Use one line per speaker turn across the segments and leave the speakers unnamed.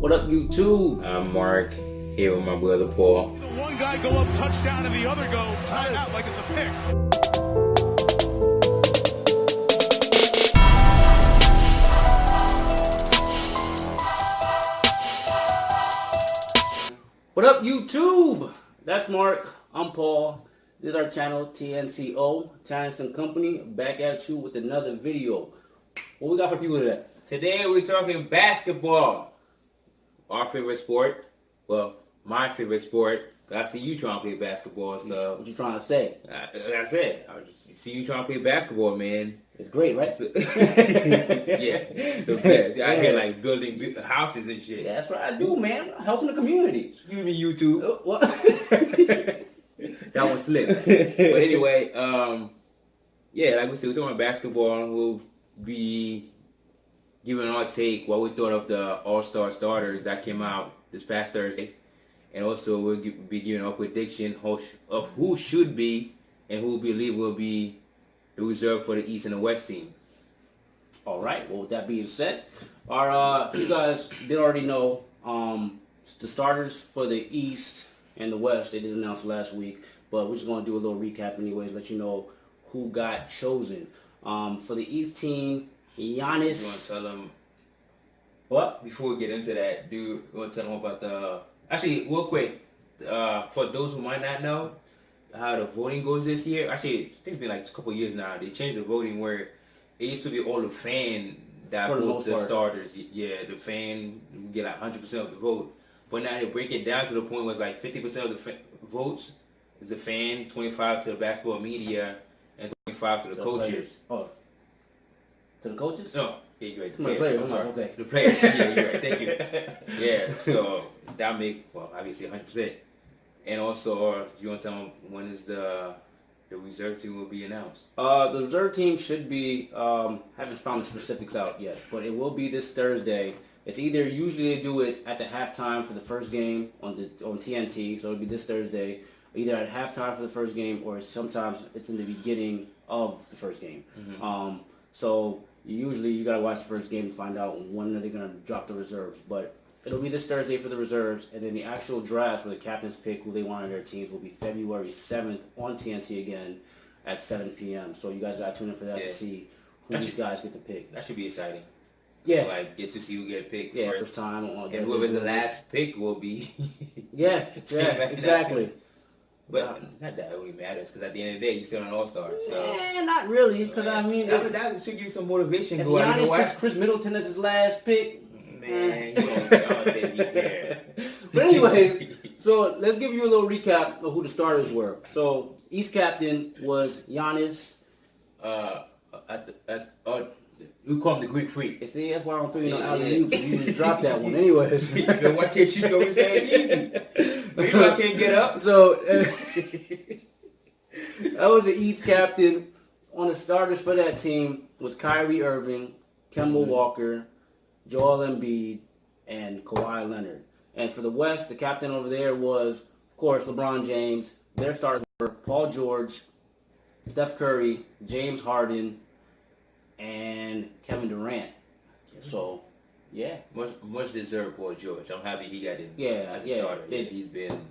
What up, YouTube?
I'm Mark, here with my brother Paul.
The one guy go up touchdown and the other go time out like it's a pick.
What up, YouTube? That's Mark. I'm Paul. This is our channel, Ta&Co, Ta&Co Company, back at you with another video. What we got for people today?
Today we're talking basketball. Our favorite sport. Well, my favorite sport. I see you trying to play basketball, so...
What you trying to say?
That's it. I just see you trying to play basketball, man.
It's great, right?
Yeah, the best. I hear like building houses and shit.
Yeah, that's what I do, man. Helping the community.
Excuse me, YouTube.
What?
That was slick. But anyway, yeah, like we said, we're talking about basketball. We'll be giving our take what we thought of the AllStar Starters that came out this past Thursday. And also we'll be giving our prediction of who should be and who we believe will be the reserve for the East and the West team.
All right. Well, with that being said, you guys did already know the starters for the East and the West. They did announce last week, but we're just going to do a little recap anyways, let you know who got chosen. For the East team, Giannis.
You want to tell them
What?
before we get into that? You want to tell them about the? Actually, real quick, for those who might not know how the voting goes this year. Actually, I think it's been like a couple of years now. They changed the voting where it used to be all the fan that votes the starters. Yeah, the fan would get like 100% of the vote. But now they break it down to the point where it's like 50% of the votes is the fan, 25 to the basketball media, and 25 to the coaches.
Oh, to the coaches?
No, yeah, you're right. The
players.
players. I'm sorry.
Okay.
The players. Yeah, you're right. Thank you. Yeah, so that make, well, obviously 100%. And also, you want to tell them when is the reserve team will be announced?
The reserve team should be, haven't found the specifics out yet, but it will be this Thursday. It's either, usually they do it at the halftime for the first game on TNT, so it'll be this Thursday, either at halftime for the first game or sometimes it's in the beginning of the first game. Mm-hmm. So usually you got to watch the first game to find out when they're going to drop the reserves, but it'll be this Thursday for the reserves, and then the actual drafts where the captains pick who they want on their teams will be February 7th on TNT again at 7 p.m. So you guys got to tune in for that to see who these guys get to pick.
That should be exciting.
Yeah.
Like, get to see who get picked
first time.
And whoever's the last pick will be...
yeah, exactly.
But not that it really matters, because at the end of the day, you're still an all-star. So.
Yeah, not really, because I mean...
That should give you some motivation.
If Giannis picks Chris Middleton as his last pick...
Man, you don't think you care.
But anyway, so let's give you a little recap of who the starters were. So, East captain was Giannis.
We call him the Greek Freak.
You see, that's why I'm throwing alley-oops. You just dropped that one. Anyways.
Then why can't you throw his hand easy? You know I can't get up.
So, that was the East captain. On the starters for that team was Kyrie Irving, Kemba Walker, Joel Embiid, and Kawhi Leonard. And for the West, the captain over there was, of course, LeBron James. Their starters were Paul George, Steph Curry, James Harden, and Kevin Durant. So, yeah.
Much deserved Paul George. I'm happy he got in as a starter. He's been...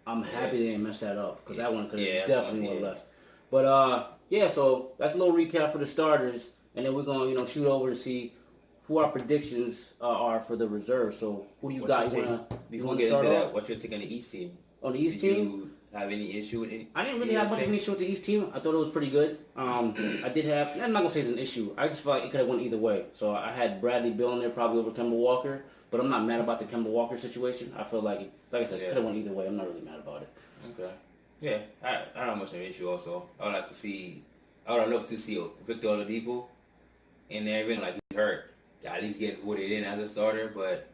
I'm happy they didn't mess that up, because that one could have definitely would have left. But, yeah, so that's a little recap for the starters. And then we're going to, shoot over to see who our predictions are for the reserve. So, who do you got?
Before we get into that, what's your take on the East team?
On the East team?
Did you have any issue with any?
I didn't really have much of an issue with the East team. I thought it was pretty good. I did have, I'm not going to say it's an issue. I just felt like it could have went either way. So, I had Bradley Beal in there probably over Kemba Walker. But I'm not mad about the Kemba Walker situation. I feel like I said, it could have went either way. I'm not really mad about it.
Okay. Yeah, I don't have much of an issue also. I would love to see Victor Oladipo in there, even like he's hurt. At least get voted in as a starter, but...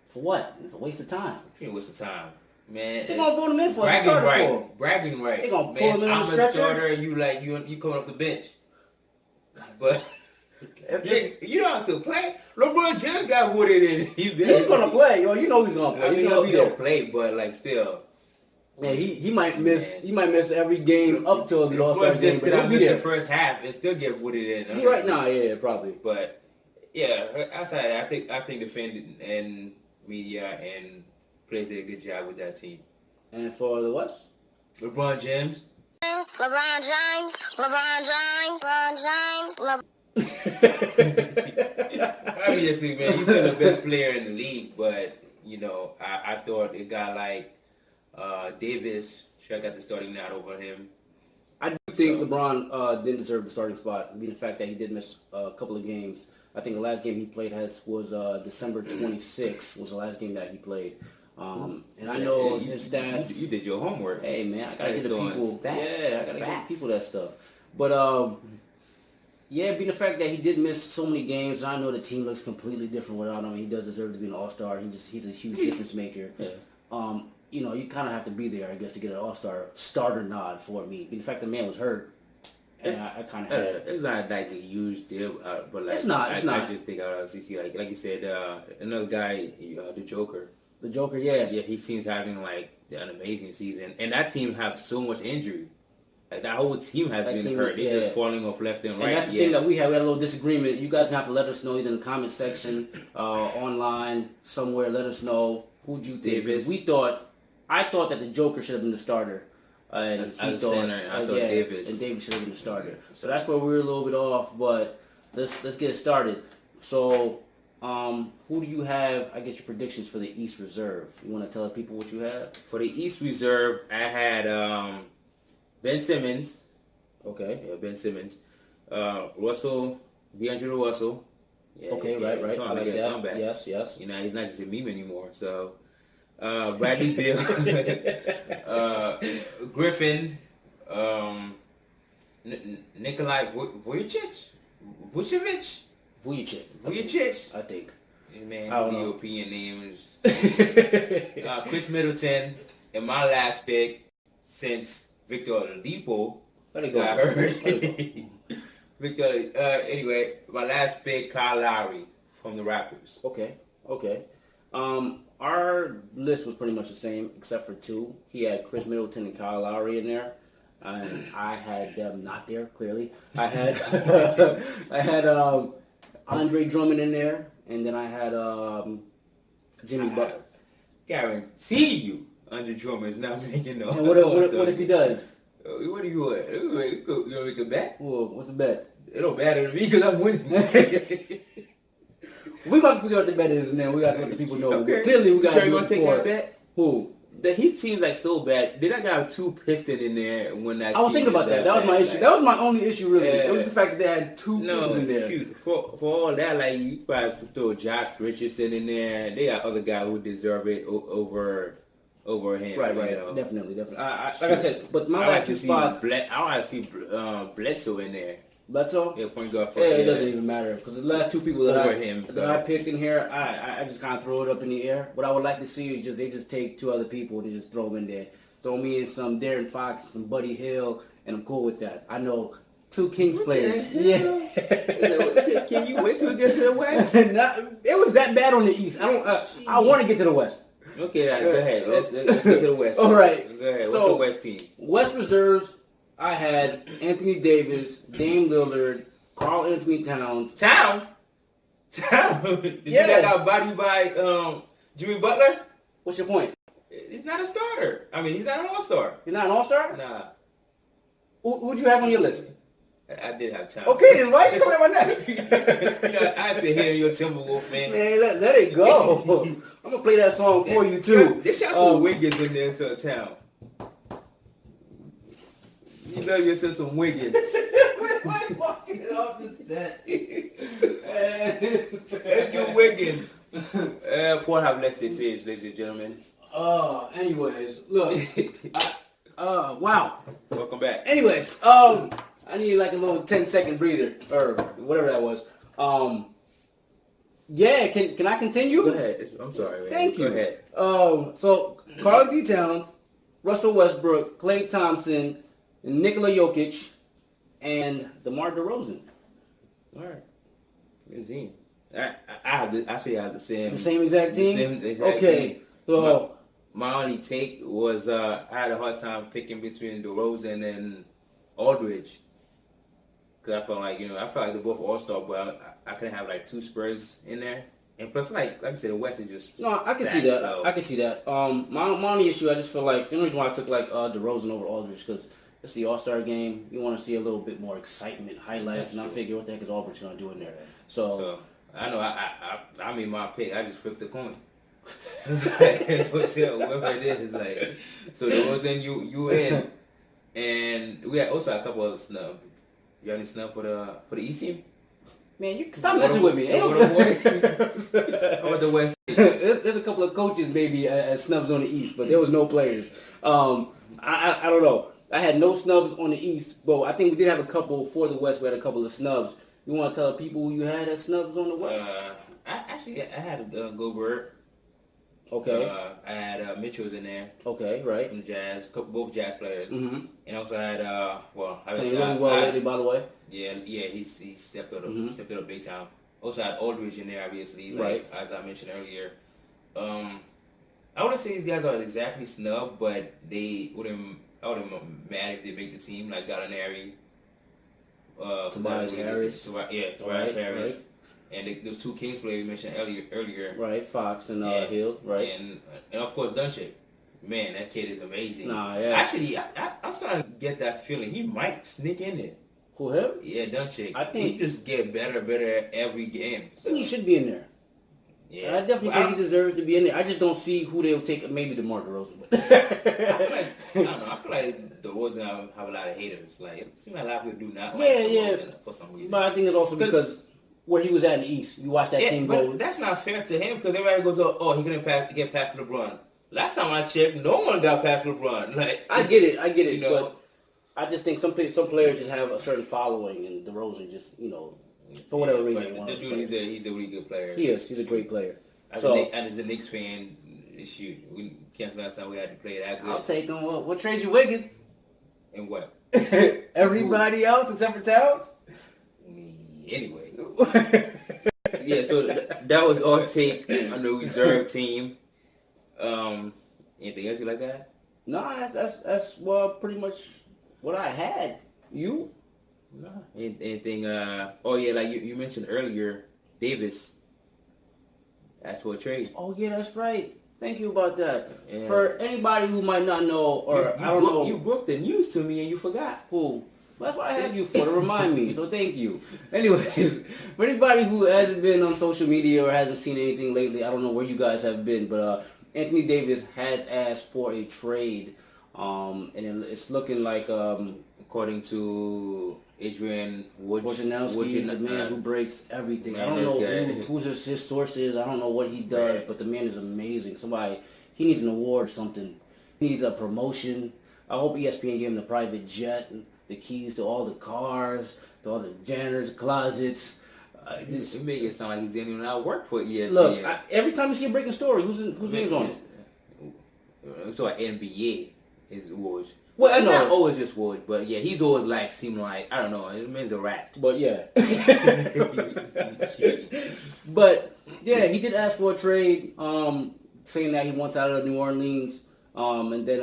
For what? It's a waste of time.
It's a waste of time. Man,
they're going to vote him in for
bragging
a starter
right.
for him.
Bragging right.
They're going to pull him in on the stretcher.
I'm a starter, you coming off the bench. But... you don't have to play. LeBron James got voted in. He's
going to play. Yo, you know he's going to play.
He's going to play, but like still...
Yeah, he might miss. He might miss every game up till the All-Star game, but he'll be there.
The first half and still get voted in.
Right now, yeah, probably.
But yeah, outside, I think the fan and media and plays a good job with that team.
And for the West?
LeBron James.
LeBron James, LeBron James, LeBron James,
Obviously, man, he's still the best player in the league, but, you know, I thought a guy like Davis should have got the starting nod over him.
I do think LeBron didn't deserve the starting spot. I mean, the fact that he did miss a couple of games. I think the last game he played was December 26th was the last game that he played. And I know his stats.
You did your homework.
Hey, man, I gotta get the people.
Stats.
Yeah, I gotta get the people that stuff. But yeah, being the fact that he did miss so many games, I know the team looks completely different without him. He does deserve to be an all-star. He's a huge difference maker. Yeah. You know, you kind of have to be there, I guess, to get an all-star starter nod for me. Being the fact the man was hurt, and I kind of had.
It's not like a huge deal, but like
it's not.
I just think out of CC, like you said, another guy, the Joker.
The Joker, yeah,
he seems having like an amazing season, and that team have so much injury. Like that whole team has been hurt. They're just falling off left and right.
And that's the thing that we had a little disagreement. You guys have to let us know either in the comment section, online, somewhere. Let us know who you think. Because I thought that the Joker should have been the starter. And
as a center, I thought Davis.
And Davis should have been the starter. So that's where we were a little bit off. But let's get it started. So who do you have, I guess, your predictions for the East Reserve? You want to tell the people what you have?
For the East Reserve, I had Ben Simmons.
Okay.
Yeah, Ben Simmons. Russell, D'Angelo Russell.
Yeah, okay, right. I like that.
Comeback.
Yes.
You know, he's not just a meme anymore. So, Bradley Beal, Griffin, Nikolai Vucevic,
I think.
Man, his European names. Chris Middleton, and my last pick since Victor Oladipo got hurt. Victor. Anyway, my last pick, Kyle Lowry from the Raptors.
Okay. Our list was pretty much the same except for two. He had Chris Middleton and Kyle Lowry in there. And I had them not there, clearly. I had Andre Drummond in there, and then I had Jimmy Butler.
Guarantee you, Andre Drummond is not making no.
And what if he does?
What do you want? You want to make a bet?
Well, what's the bet?
It don't matter to me because I'm winning.
We about to figure out what the bet is, and then we got to let the people know.
Okay.
Clearly, we got to
to take that bet.
Who?
His team's like so bad. They not got two Pistons in there when that.
I was thinking about that. That was my issue. That was my only issue, really. It was the fact that they had two Pistons in there.
Shoot, for all that, like you probably throw Josh Richardson in there. They got other guys who deserve it over him.
Right.
You know?
Definitely. Like I said, but my last two spots.
I want to see Bledsoe in there.
Bledsoe?
Yeah, point guard.
It doesn't even matter because the last two people that I picked in here, I just kind of throw it up in the air. What I would like to see is they just take two other people and just throw them in there. Throw me in some Darren Fox, some Buddy Hill, and I'm cool with that. I know two Kings players. Yeah.
Can you wait till we get to the West?
It was that bad on the East. I want to get to the West.
Okay, go ahead. Let's get to the West.
All right.
Go ahead. What's the West team?
West Reserves. I had Anthony Davis, Dame Lillard, Karl Anthony Towns.
Did you got outbodied by Jimmy Butler?
What's your point?
He's not a starter. I mean, he's not an all-star.
You're not an all-star?
Nah.
Who'd you have on your list?
I did have time.
Okay, then why you coming at my neck?
I had to hear your Timberwolf, man.
Man, let it go. I'm going to play that song for you, too.
They shot put Wiggins in there in town. You know yourself some Wiggins.
Why walking it off the set?
Andrew Wiggins. What have less to say, ladies and gentlemen.
Anyways, look. Wow.
Welcome back.
Anyways, I need like a little 10-second breather or whatever that was. Yeah, can I continue?
Go ahead. I'm sorry, man.
Thank you.
Go ahead.
So Karl D. Towns, Russell Westbrook, Klay Thompson, Nikola Jokic, and DeMar DeRozan.
All right. Good team. I have the same.
The same exact team?
The same exact
okay.
team.
So
my only take was I had a hard time picking between DeRozan and Aldridge. Because I felt like they're both all-star, but I couldn't have like two Spurs in there. And plus, like I said, the West is just
No, I can see
stacked,
that.
so-
I can see that. My only issue, I just feel like the only reason why I took like DeRozan over Aldridge because it's the All-Star game. You want to see a little bit more excitement, highlights, and I figure what the heck is Aldridge gonna do in there?
So I know I made my pick. I just flipped the coin. That's what whoever it is like. So DeRozan, you in, and we had also a couple other snubs. You got any snub for the East team?
Man, you stop messing with me. Ain't no
How about the West?
There's a couple of coaches maybe as snubs on the East, but there was no players. I don't know. I had no snubs on the East, but I think we did have a couple for the West. We had a couple of snubs. You want to tell people who you had as snubs on the West?
I had Gobert.
Okay.
I had Mitchell's in there
Okay, right.
from Jazz, both Jazz players,
Mm-hmm.
and also had
Playing really well lately, by the way.
Yeah, he stepped up big time. Also had Aldridge in there, obviously, like,
Right.
as I mentioned earlier. I wouldn't say these guys are exactly snub, but I wouldn't mad if they make the team, like Gallinari,
Tobias Harris.
Tobias
Right,
Harris,
right.
and those two Kings players we mentioned earlier,
Right, Fox and
Yeah.
Hill, right.
and of course Dunchik. Man, that kid is amazing.
Nah, yeah.
Actually, I'm starting to get that feeling he might sneak in there.
Who, him?
Yeah, Dunchik.
I think-
he just get better every game.
I think he should be in there.
Yeah,
I definitely
But
think he deserves to be in there. I just don't see who they'll take. Maybe DeMar DeRozan.
I feel like I feel like the Rosen have a lot of haters. Like it seems like a lot of people do not.
Yeah,
like
yeah.
DeRozan for some reason.
But I think it's also because where he was at in the East. You watch that
Yeah,
team
but
go.
that's not fair to him because everybody goes, "Oh, he couldn't get past LeBron." Last time I checked, no one got past LeBron. Like
I get it.
You know?
But I just think some players just have a certain following, and DeRozan just for whatever reason.
But
one
the
of those
dude,
players.
he's a really good player.
He is. He's a great player.
As
So
a Knicks fan, shoot, we canceled last time we had to play that good.
I'll take him. What trade you Wiggins?
And what?
Everybody else except for Towns.
Anyway. Yeah, so that was our take on the reserve team. Anything else you like to add?
Nah, that's pretty much what I had. You?
No. Anything? Oh yeah, like you mentioned earlier, Davis asked for a trade.
Oh yeah, that's right. Thank you about that.
Yeah.
For anybody who might not know, or I don't know
you broke the news to me and you forgot.
who. That's what I have you for, to remind me. So thank you. Anyways, for anybody who hasn't been on social media or hasn't seen anything lately, I don't know where you guys have been, but Anthony Davis has asked for a trade, and it's looking like
According to Adrian
Wojnarowski, the man who breaks everything. I
man,
don't know
this guy.
who's his source is. I don't know what he does, but the man is amazing. He needs an award or something. He needs a promotion. I hope ESPN gave him the private jet, and the keys to all the cars, to all the janitors' closets.
It make it sound like he's didn't even out work for ESPN.
Look, every time you see a breaking story, whose name's on it?
So NBA is Woj.
Well,
Well,
no.
not always just Woj, but yeah, he's always like seem like I don't know. It means a rat.
But yeah. But yeah, he did ask for a trade, saying that he wants out of New Orleans. And then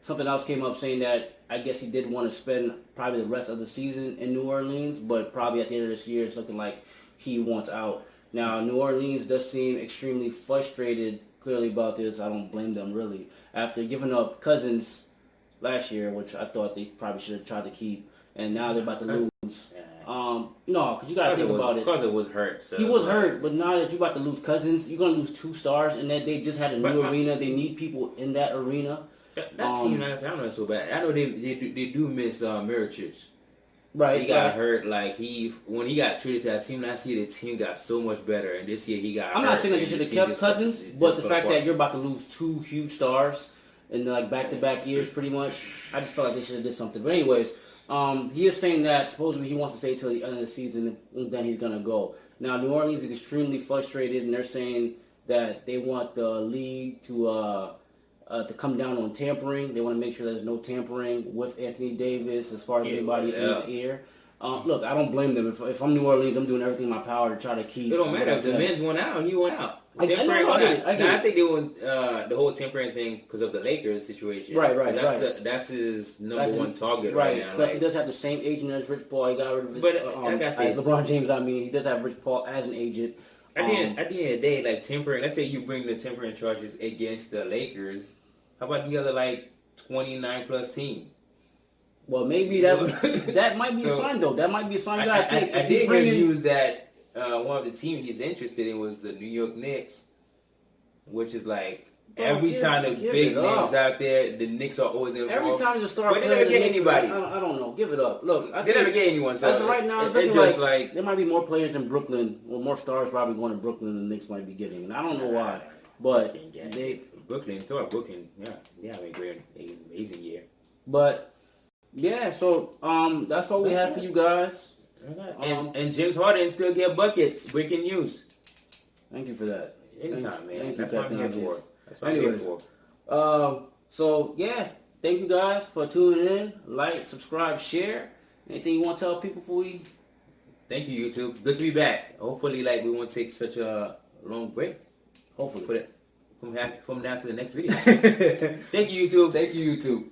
something else came up saying that I guess he did want to spend probably the rest of the season in New Orleans, but probably at the end of this year it's looking like he wants out. Now, New Orleans does seem extremely frustrated clearly about this. I don't blame them really. After giving up Cousins last year, which I thought they probably should have tried to keep, and now they're about to lose. No, because you got to think about it.
Because it was hurt. So
He was hurt, but now that you're about to lose Cousins, you're going to lose two stars, and that they just had a new arena. They need people in that arena.
That team, I don't know so bad. I know they do miss Mirotic.
Right.
He got hurt. Like when he got traded to that team last year, the team got so much better, and this year he got.
I'm
hurt,
not saying that they
and
should
the
have
team
kept
just
Cousins,
just
but the
fell
fact
apart.
that you're about to lose two huge stars in like back-to-back years, pretty much, I just felt like they should have did something. But anyways, he is saying that supposedly he wants to stay till the end of the season, and then he's gonna go. Now, New Orleans is extremely frustrated, and they're saying that they want the league to come down on tampering. They want to make sure there's no tampering with Anthony Davis as far as anybody in his ear. Look, I don't blame them. If I'm New Orleans, I'm doing everything in my power to try to keep.
It don't matter. If the men's went out and he went out.
I get it.
I think they want the whole tempering thing because of the Lakers situation.
Right.
That's his number one target right now.
Plus,
like,
he does have the same agent as Rich Paul. He got rid of his,
But, like I said-
as LeBron James. I mean, he does have Rich Paul as an agent.
At the end of the day, like tempering. Let's say you bring the tempering charges against the Lakers. How about the other like 29 plus team?
Well, maybe that might be a sign though. That might be a sign. You gotta think.
I did hear news that one of the teams he's interested in was the New York Knicks, which is like every time the big names out there, the Knicks are always involved.
Every time there's a star player,
they never get anybody.
I don't know. Give it up. Look,
they never get anyone. So
as of right now,
it's just like
there might be more players in Brooklyn, or more stars probably going to Brooklyn than the Knicks might be getting, and I don't know why. But
Brooklyn, yeah, a great, amazing year.
But yeah, so that's all we have for you guys.
And James Harden still get buckets. Breaking news.
Thank you for that.
Anytime, man.
Thank
That's
you
what I'm here for. That's what I'm here for.
So yeah, thank you guys for tuning in. Like, subscribe, share. Anything you want to tell people before we?
Thank you, YouTube. Good to be back. Hopefully, we won't take such a long break.
Hopefully.
Put it from now to the next video. Thank you, YouTube.
Thank you, YouTube.